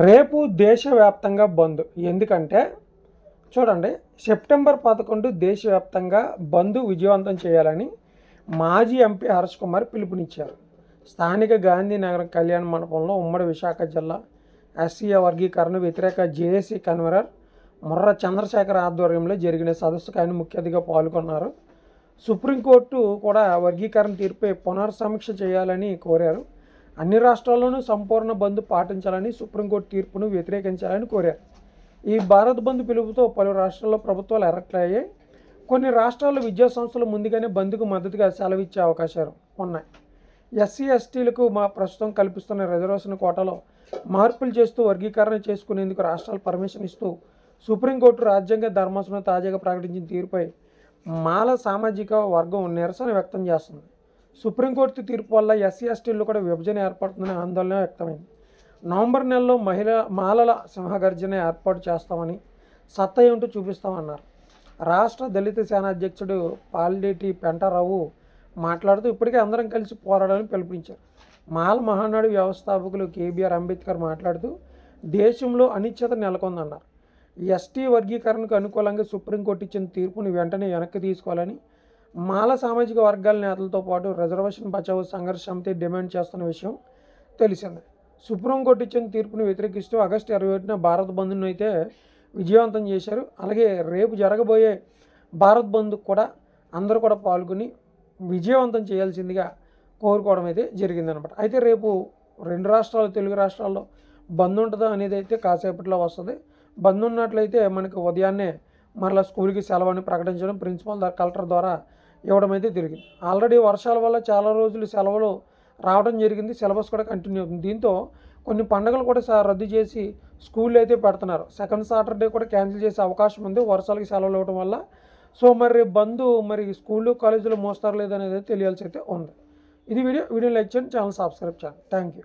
రేపు దేశవ్యాప్తంగా బంద్. ఎందుకంటే చూడండి, సెప్టెంబర్ 11 దేశవ్యాప్తంగా బంద్ విజయవంతం చేయాలని మాజీ ఎంపీ హర్ష్ కుమార్ పిలుపునిచ్చారు. స్థానిక గాంధీనగర్ కళ్యాణ మండపంలో ఉమ్మడి విశాఖ జిల్లా ఎస్సీ వర్గీకరణ వ్యతిరేక జేఏసీ కన్వీనర్ ముర్ర చంద్రశేఖర్ ఆధ్వర్యంలో జరిగిన సదస్సుకు ఆయన ముఖ్య అతిథిగా పాల్గొన్నారు. సుప్రీంకోర్టు కూడా వర్గీకరణ తీర్పుపై పునర్సమీక్ష చేయాలని కోరారు. అన్ని రాష్ట్రాల్లోనూ సంపూర్ణ బంద్ పాటించాలని, సుప్రీంకోర్టు తీర్పును వ్యతిరేకించాలని కోరారు. ఈ భారత్ బంద్ పిలుపుతో పలు రాష్ట్రాల్లో ప్రభుత్వాలు అయ్యాయి. కొన్ని రాష్ట్రాల్లో విద్యాసంస్థలు ముందుగానే బంద్కు మద్దతుగా సెలవిచ్చే అవకాశాలు ఉన్నాయి. ఎస్సీ ఎస్టీలకు ప్రస్తుతం కల్పిస్తున్న రిజర్వేషన్ కోటాలో మార్పులు చేస్తూ వర్గీకరణ చేసుకునేందుకు రాష్ట్రాలు పర్మిషన్ ఇస్తూ సుప్రీంకోర్టు రాజ్యాంగ ధర్మాసనం తాజాగా ప్రకటించిన తీర్పుపై మాల సామాజిక వర్గం నిరసన వ్యక్తం చేస్తుంది. సుప్రీంకోర్టు తీర్పు వల్ల ఎస్సీ ఎస్టీల్లో కూడా విభజన ఏర్పడుతుందనే ఆందోళన వ్యక్తమైంది. నవంబర్ నెలలో మాలల సింహగర్జన ఏర్పాటు చేస్తామని, సత్తా ఏమిటో చూపిస్తామన్నారు. రాష్ట్ర దళిత సేన అధ్యక్షుడు పాల్డేటి పెంటారావు మాట్లాడుతూ ఇప్పటికే అందరం కలిసి పోరాడాలని పిలుపునిచ్చారు. మాల మహానాడు వ్యవస్థాపకులు కేబీఆర్ అంబేద్కర్ మాట్లాడుతూ దేశంలో అనిశ్చిత నెలకొందన్నారు. ఎస్టీ వర్గీకరణకు అనుకూలంగా సుప్రీంకోర్టు ఇచ్చిన తీర్పుని వెంటనే వెనక్కి తీసుకోవాలని మాల సామాజిక వర్గాల నేతలతో పాటు రిజర్వేషన్ బచావో సంఘర్ష సమితి డిమాండ్ చేస్తున్న విషయం తెలిసిందే. సుప్రీంకోర్టు ఇచ్చిన తీర్పును వ్యతిరేకిస్తూ ఆగస్టు 21న భారత్ బంద్ను అయితే విజయవంతం చేశారు. అలాగే రేపు జరగబోయే భారత్ బంద్ కూడా అందరూ కూడా పాల్గొని విజయవంతం చేయాల్సిందిగా కోరుకోవడం అయితే జరిగిందనమాట. అయితే రేపు రెండు రాష్ట్రాలు, తెలుగు రాష్ట్రాల్లో బంద్ ఉంటుందా అనేది అయితే కాసేపట్లో వస్తుంది. బంద్ ఉన్నట్లయితే మనకి ఉదయాన్నే మరలా స్కూల్కి సెలవుని ప్రకటించడం ప్రిన్సిపల్ కలెక్టర్ ద్వారా ఇవ్వడం అయితే జరిగింది. ఆల్రెడీ వర్షాల వల్ల చాలా రోజులు సెలవులు రావడం జరిగింది. సిలబస్ కూడా కంటిన్యూ అవుతుంది. దీంతో కొన్ని పండుగలు కూడా రద్దు చేసి స్కూల్ అయితే పెడుతున్నారు. సెకండ్ సాటర్డే కూడా క్యాన్సిల్ చేసే అవకాశం ఉంది వర్షాలకి సెలవులు ఇవ్వడం వల్ల. సో మరి బంద్ మరి స్కూళ్ళు కాలేజీలు మోస్తారు లేదనేది తెలియాల్సి అయితే ఉంది. ఇది వీడియో లైక్ చేయండి, ఛానల్ సబ్స్క్రైబ్ చేయండి. Thank you.